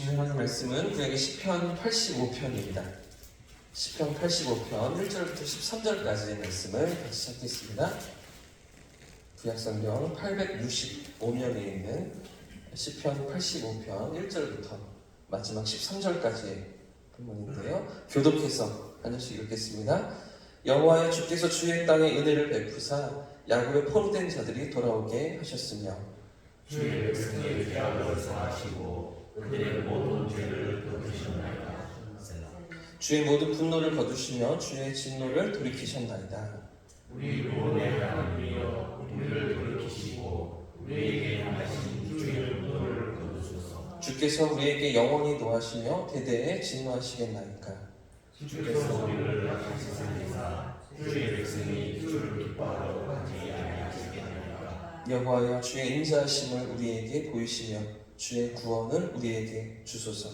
오늘 말씀은 구약의 시편 85편입니다. 시편 85편 1절부터 13절까지의 말씀을 같이 찾겠습니다. 구약 성경 865면에 있는 시편 85편 1절부터 마지막 13절까지의 본문인데요. 교독해서 한 절씩 읽겠습니다. 여호와여, 주께서 주의 땅에 은혜를 베푸사 야곱의 포로된 자들이 돌아오게 하셨으며 주의 백성의 죄악을 사하시고 그들의 모든 죄를 덮으셨나이다. 주의 모든 분노를 거두시며 주의 진노를 돌이키셨나이다. 우리 구원의 하나님이여, 우리를 돌이키시고 우리에게 행하신 주의 분노를 거두소서. 주께서 우리에게 영원히 노하시며 대대에 진노하시겠나이까. 주께서 우리를 다시 살리사 주의 백성이 주를 기뻐하러 가지 아니하시겠나이까. 여호와여, 주의 인자하심을 우리에게 보이시며 주의 구원은 우리에게 주소서.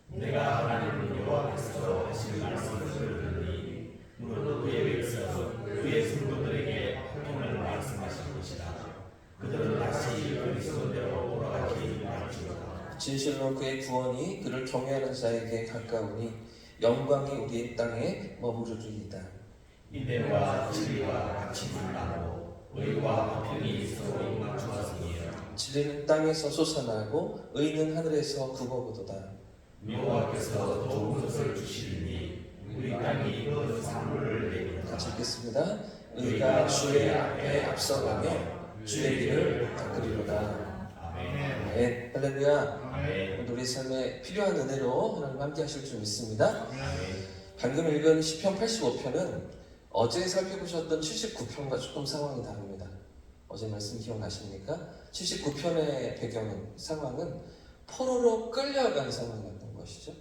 내가 하나님 여호와께서 하신 말씀을 들으니 무릇 그의 백성 그의 성도들에게 평안을 말씀하실 것이다. 그들은 다시 그리스도대로 돌아가기 바랄지어다. 진실로 그의 구원이 그를 경외하는 자에게 가까우니 영광이 우리의 땅에 머무르리이다. 인내와 진리가 같이 만나고 의와 화평이 서로 맞추어서니라. 진리는 땅에서 솟아나고 의는 하늘에서 굽어오도다. 여호와께서 좋은 것을 주시리니 우리 땅이 그 산물을 내리라. 같이 읽겠습니다. 의가 주의 앞에 앞서가며 주의 길을 닦으리로다. 아멘. 네, 할렐루야. 아멘. 오늘 우리 삶에 필요한 은혜로 하나님 함께 하실 줄 믿습니다. 아멘. 방금 읽은 시편 85편은 어제 살펴보셨던 79편과 조금 상황이 다릅니다. 어제 말씀 기억나십니까? 79편의 배경은, 상황은 포로로 끌려간 상황이었던 것이죠.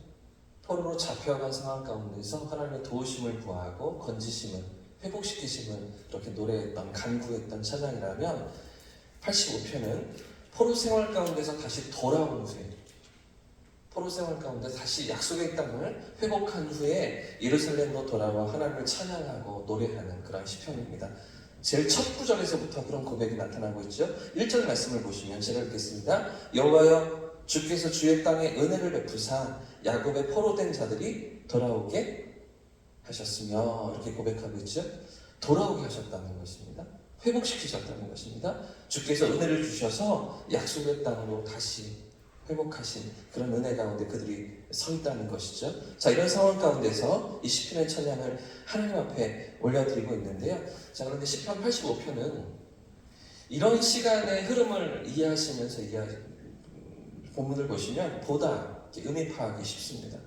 포로로 잡혀간 상황 가운데서 하나님의 도우심을 구하고 건지심을, 회복시키심을 이렇게 노래했던, 간구했던 찬양이라면 85편은 포로 생활 가운데서 다시 돌아온 후에, 포로 생활 가운데 다시 약속의 땅을 회복한 후에 예루살렘으로 돌아와 하나님을 찬양하고 노래하는 그런 시편입니다. 제일 첫 구절에서부터 그런 고백이 나타나고 있죠. 1절 말씀을 보시면 제가 읽겠습니다. 여호와여, 주께서 주의 땅에 은혜를 베푸사 야곱의 포로된 자들이 돌아오게 하셨으며, 이렇게 고백하고 있죠. 돌아오게 하셨다는 것입니다. 회복시키셨다는 것입니다. 주께서 은혜를 주셔서 약속의 땅으로 다시 회복하신 그런 은혜 가운데 그들이 서 있다는 것이죠. 자, 이런 상황 가운데서 이 시편의 찬양을 하나님 앞에 올려드리고 있는데요. 자, 그런데 시편 85편은 이런 시간의 흐름을 이해하시면서 본문을 보시면 보다 의미 파악이 쉽습니다.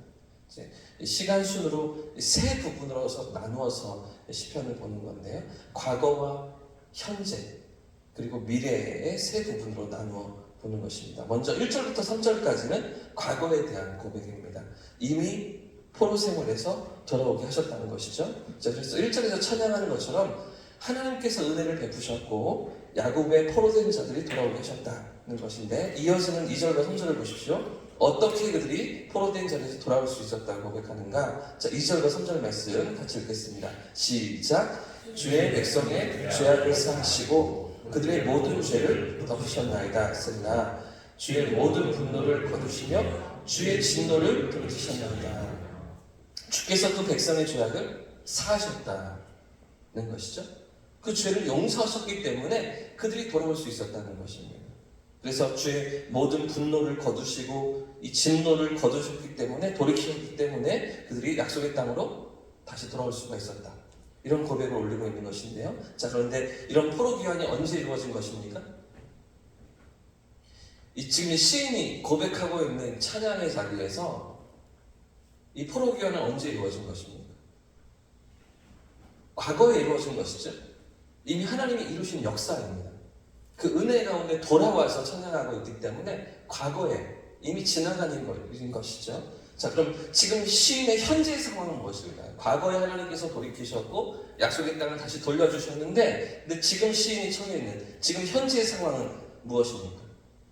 시간 순으로 세 부분으로 나누어서 시편을 보는 건데요. 과거와 현재 그리고 미래의 세 부분으로 나누어 보는 것입니다. 먼저 1절부터 3절까지는 과거에 대한 고백입니다. 이미 포로 생활에서 돌아오게 하셨다는 것이죠. 자, 그래서 1절에서 찬양하는 것처럼 하나님께서 은혜를 베푸셨고 야곱의 포로된 자들이 돌아오게 하셨다는 것인데, 이어지는 2절과 3절을 보십시오. 어떻게 그들이 포로된 자리에서 돌아올 수 있었다고 고백하는가? 자, 2절과 3절 말씀 같이 읽겠습니다. 시작. 주의 백성의 죄악을 사하시고 그들의 모든 죄를 덮으셨나이다. 쓰나 주의 모든 분노를 거두시며 주의 진노를 돌이키셨나이다. 주께서 그 백성의 죄악을 사하셨다는 것이죠. 그 죄를 용서하셨기 때문에 그들이 돌아올 수 있었다는 것입니다. 그래서 주의 모든 분노를 거두시고 이 진노를 거두셨기 때문에, 돌이키셨기 때문에 그들이 약속의 땅으로 다시 돌아올 수가 있었다. 이런 고백을 올리고 있는 것인데요. 자, 그런데 이런 포로 귀환이 언제 이루어진 것입니까? 지금 이 시인이 고백하고 있는 찬양의 자리에서 이 포로 귀환은 언제 이루어진 것입니까? 과거에 이루어진 것이죠. 이미 하나님이 이루신 역사입니다. 그 은혜 가운데 돌아와서 찬양하고 있기 때문에 과거에 이미 지나간 일인 것이죠. 자, 그럼 지금 시인의 현재의 상황은 무엇일까요? 과거에 하나님께서 돌이키셨고 약속의 땅을 다시 돌려주셨는데, 근데 지금 시인이 처해 있는 지금 현재의 상황은 무엇입니까?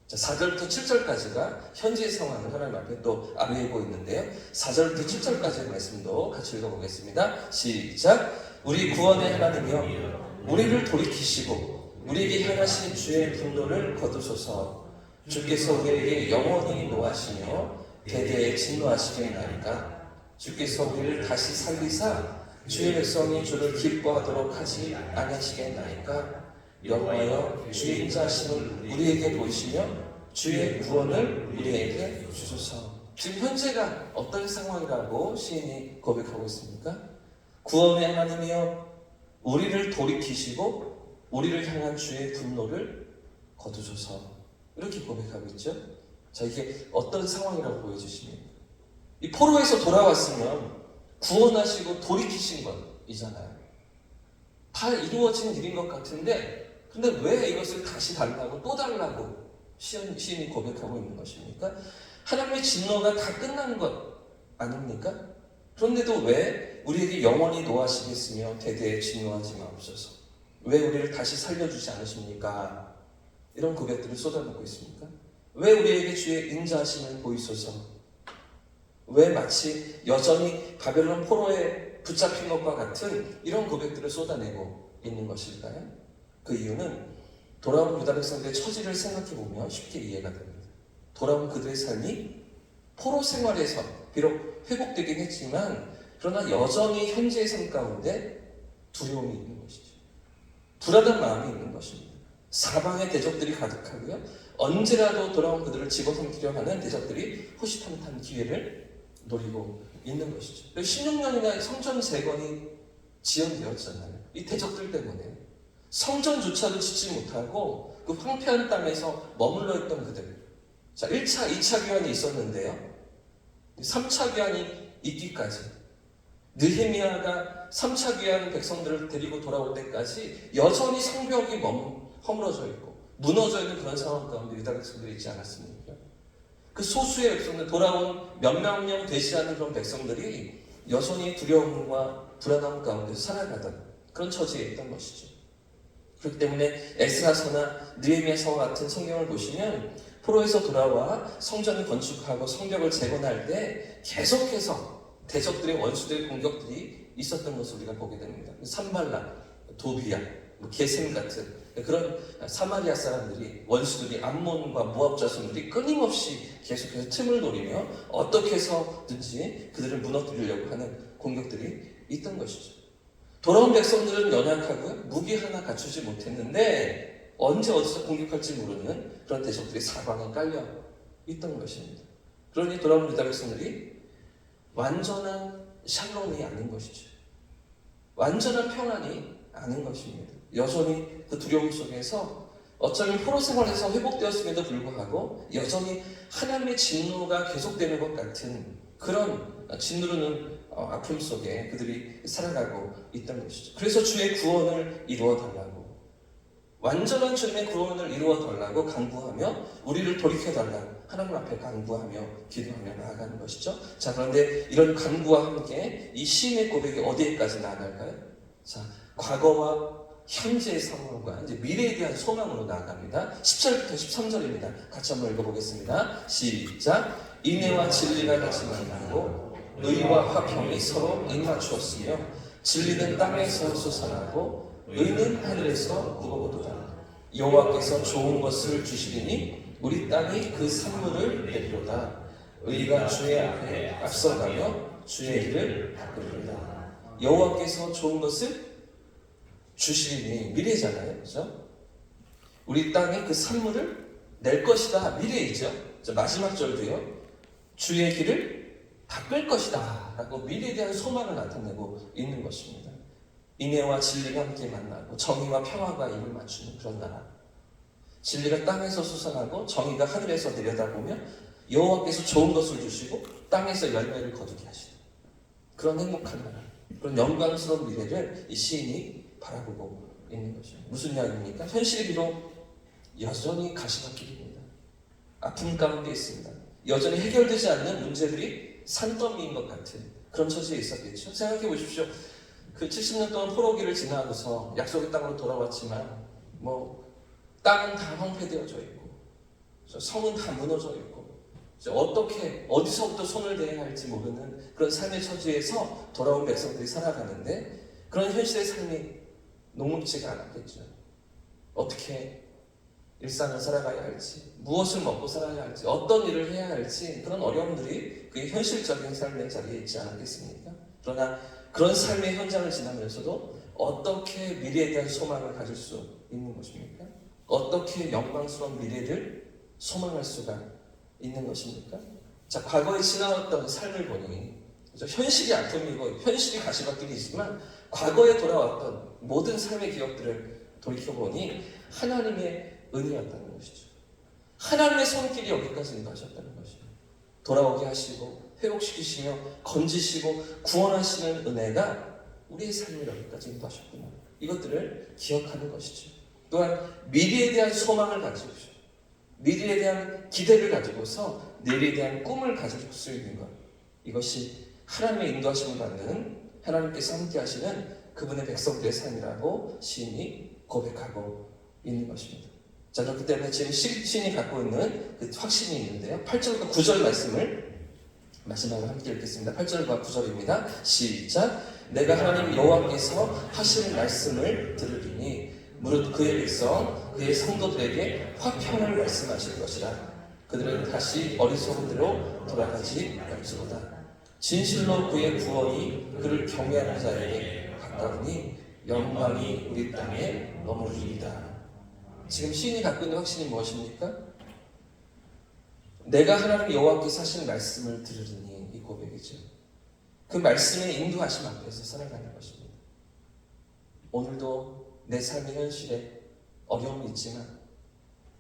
자, 4절부터 7절까지가 현재의 상황을 하나님 앞에 또 아뢰고 있는데요. 4절부터 7절까지의 말씀도 같이 읽어보겠습니다. 시작. 우리 구원의 하나님이여, 우리를 돌이키시고 우리에게 향하신 주의 분노를 거두소서. 주께서 우리에게 영원히 노하시며 대대에 진노하시겠나이까. 주께서 우리를 다시 살리사 주의 백성이 주를 기뻐하도록 하지 아니하시겠나이까. 여호와여 주의 인자하심을 우리에게 보이시며 주의 구원을 우리에게 주소서. 지금 현재가 어떤 상황이라고 시인이 고백하고 있습니까? 구원의 하나님이여 우리를 돌이키시고 우리를 향한 주의 분노를 거두소서. 이렇게 고백하고 있죠. 자, 이게 어떤 상황이라고 보여주십니까? 이 포로에서 돌아왔으면 구원하시고 돌이키신 것이잖아요. 다 이루어진 일인 것 같은데 근데 왜 이것을 다시 달라고 또 달라고 시인이 고백하고 있는 것입니까? 하나님의 진노가 다 끝난 것 아닙니까? 그런데도 왜 우리에게 영원히 노하시겠으며 대대에 진노하지 마옵소서. 왜 우리를 다시 살려주지 않으십니까? 이런 고백들을 쏟아붓고 있습니까? 왜 우리에게 주의 인자하심을 보이소서? 왜 마치 여전히 바벨론 포로에 붙잡힌 것과 같은 이런 고백들을 쏟아내고 있는 것일까요? 그 이유는 돌아온 유다 백성들의 처지를 생각해보면 쉽게 이해가 됩니다. 돌아온 그들의 삶이 포로 생활에서 비록 회복되긴 했지만 그러나 여전히 현재의 삶 가운데 두려움이 있는 것이죠. 불안한 마음이 있는 것입니다. 사방에 대적들이 가득하고요. 언제라도 돌아온 그들을 집어삼키려 하는 대적들이 호시탐탐 기회를 노리고 있는 것이죠. 16년이나 성전 재건이 지연되었잖아요. 이 대적들 때문에. 성전조차도 짓지 못하고 그 황폐한 땅에서 머물러 있던 그들. 자, 1차, 2차 귀환이 있었는데요. 3차 귀환이 있기까지. 느헤미야가 3차 귀환 백성들을 데리고 돌아올 때까지 여전히 성벽이 허물어져 있고 무너져 있는 그런 상황 가운데 유다 백성들이 있지 않았습니까? 그 소수의 백성들, 돌아온 몇몇 명 되지 않은 그런 백성들이 여전히 두려움과 불안함 가운데 살아가던 그런 처지에 있던 것이죠. 그렇기 때문에 에스라서나 느헤미야서와 같은 성경을 보시면 포로에서 돌아와 성전을 건축하고 성벽을 재건할 때 계속해서 대적들의 원수들의 공격들이 있었던 것을 우리가 보게 됩니다. 산발라, 도비야, 게셈 같은 그런 사마리아 사람들이 원수들이 암몬과 모압 자손들이 끊임없이 계속해서 틈을 노리며 어떻게 해서든지 그들을 무너뜨리려고 하는 공격들이 있던 것이죠. 돌아온 백성들은 연약하고 무기 하나 갖추지 못했는데 언제 어디서 공격할지 모르는 그런 대적들이 사방에 깔려 있던 것입니다. 그러니 돌아온 유다 백성들이 완전한 샬롬이 아닌 것이죠. 완전한 평안이 아닌 것입니다. 여전히 그 두려움 속에서 어쩌면 포로 생활에서 회복되었음에도 불구하고 여전히 하나님의 진노가 계속되는 것 같은 그런 짓누르는 아픔 속에 그들이 살아가고 있던 것이죠. 그래서 주의 구원을 이루어 달라고, 완전한 주님의 구원을 이루어 달라고 간구하며 우리를 돌이켜 달라고 하나님 앞에 간구하며 기도하며 나아가는 것이죠. 자, 그런데 이런 간구와 함께 이 시인의 고백이 어디에까지 나아갈까요? 자, 과거와 현재의 상황과 이제 미래에 대한 소망으로 나아갑니다. 10절부터 13절입니다. 같이 한번 읽어보겠습니다. 시작. 인애와 진리가 같이 만나고 의와 화평이 서로 입맞추었으며 진리는 땅에서 솟아나고 의는 하늘에서 굽어오도다. 여호와께서 좋은 것을 주시리니 우리 땅이 그 산물을 내리로다. 의가 주의 앞에 앞서가며 주의 일을 닦으리로다. 여호와께서 좋은 것을 주시리니 미래잖아요, 그렇죠? 우리 땅에 그 산물을 낼 것이다, 미래이죠. 마지막 절도요. 주의 길을 닦을 것이다 라고 미래에 대한 소망을 나타내고 있는 것입니다. 인애와 진리가 함께 만나고 정의와 평화가 입을 맞추는 그런 나라. 진리가 땅에서 솟아나고 정의가 하늘에서 내려다보며 여호와께서 좋은 것을 주시고 땅에서 열매를 거두게 하시는 그런 행복한 나라, 그런 영광스러운 미래를 이 시인이 바라보고 있는 것입니다. 무슨 이야기입니까? 현실이 비록 여전히 가시밭길입니다. 아픔 가운데 있습니다. 여전히 해결되지 않는 문제들이 산더미인 것 같은 그런 처지에 있었겠죠. 생각해 보십시오. 그 70년 동안 포로기를 지나고서 약속의 땅으로 돌아왔지만 땅은 다 황폐되어져 있고 성은 다 무너져 있고 어떻게 어디서부터 손을 대야 할지 모르는 그런 삶의 처지에서 돌아온 백성들이 살아가는데 그런 현실의 삶이 녹록지가 않았겠죠. 어떻게 일상을 살아가야 할지, 무엇을 먹고 살아야 할지, 어떤 일을 해야 할지 그런 어려움들이 그게 현실적인 삶의 자리에 있지 않겠습니까? 그러나 그런 삶의 현장을 지나면서도 어떻게 미래에 대한 소망을 가질 수 있는 것입니까? 어떻게 영광스러운 미래를 소망할 수가 있는 것입니까? 자, 과거에 지나왔던 삶을 보니 현실이 아픔이고 현실이 가시밭길이지만 과거에 돌아왔던 모든 삶의 기억들을 돌이켜보니 하나님의 은혜였다는 것이죠. 하나님의 손길이 여기까지 임하셨다는 것이죠. 돌아오게 하시고 회복시키시며 건지시고 구원하시는 은혜가 우리의 삶을 여기까지 임하셨구나. 이것들을 기억하는 것이죠. 또한 미래에 대한 소망을 가지고요. 미래에 대한 기대를 가지고서 내일에 대한 꿈을 가질 수 있는 것. 이것이 하나님의 인도하심을 받는 하나님께서 함께 하시는 그분의 백성들의 삶이라고 시인이 고백하고 있는 것입니다. 자, 그렇기 때문에 지금 시인이 갖고 있는 그 확신이 있는데요. 8절과 9절 말씀을 마지막으로 함께 읽겠습니다. 8절과 9절입니다. 시작. 내가 하나님 여호와께서 하시는 말씀을 들으리니 무릇 그의 백성 그의 성도들에게 화평을 말씀하실 것이라. 그들은 다시 어리석은 대로 돌아가지 말지로다. 진실로 그의 구원이 그를 경외하는 자에게 가까우니 영광이 우리 땅에 머무르리이다. 지금 시인이 갖고 있는 확신이 무엇입니까? 내가 하나님 여호와께서 하시는 말씀을 들으리니, 이 고백이죠. 그 말씀의 인도하심 앞에서 살아가는 것입니다. 오늘도 내 삶의 현실에 어려움이 있지만,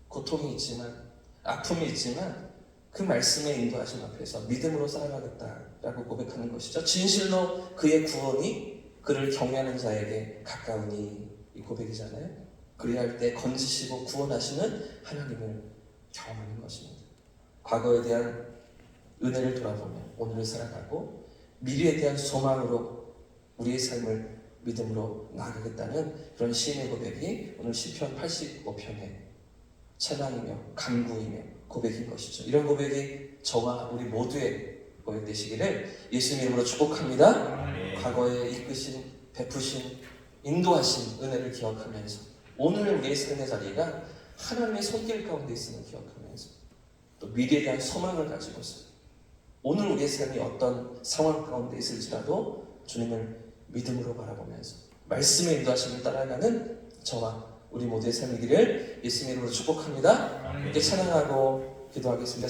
고통이 있지만, 아픔이 있지만 그 말씀의 인도하심 앞에서 믿음으로 살아가겠다라고 고백하는 것이죠. 진실로 그의 구원이 그를 경외하는 자에게 가까우니, 이 고백이잖아요. 그래야 할 때 건지시고 구원하시는 하나님을 경험하는 것입니다. 과거에 대한 은혜를 돌아보며 오늘을 살아가고 미래에 대한 소망으로 우리의 삶을 믿음으로 나아가겠다는 그런 시인의 고백이 오늘 시편 85편의 찬양이며 간구이며 고백인 것이죠. 이런 고백이 저와 우리 모두의 고백 되시기를 예수님 이름으로 축복합니다. 과거에 이끄신, 베푸신, 인도하신 은혜를 기억하면서 오늘 우리의 삶의 자리가 하나님의 손길 가운데 있음을 기억하면서 또 미래에 대한 소망을 가지고서 오늘 우리의 삶이 어떤 상황 가운데 있을지라도 주님을 믿음으로 바라보면서 말씀의 인도하심을 따라가는 저와 우리 모두의 삶이기를 예수님 이름으로 축복합니다. 이렇게 찬양하고 기도하겠습니다.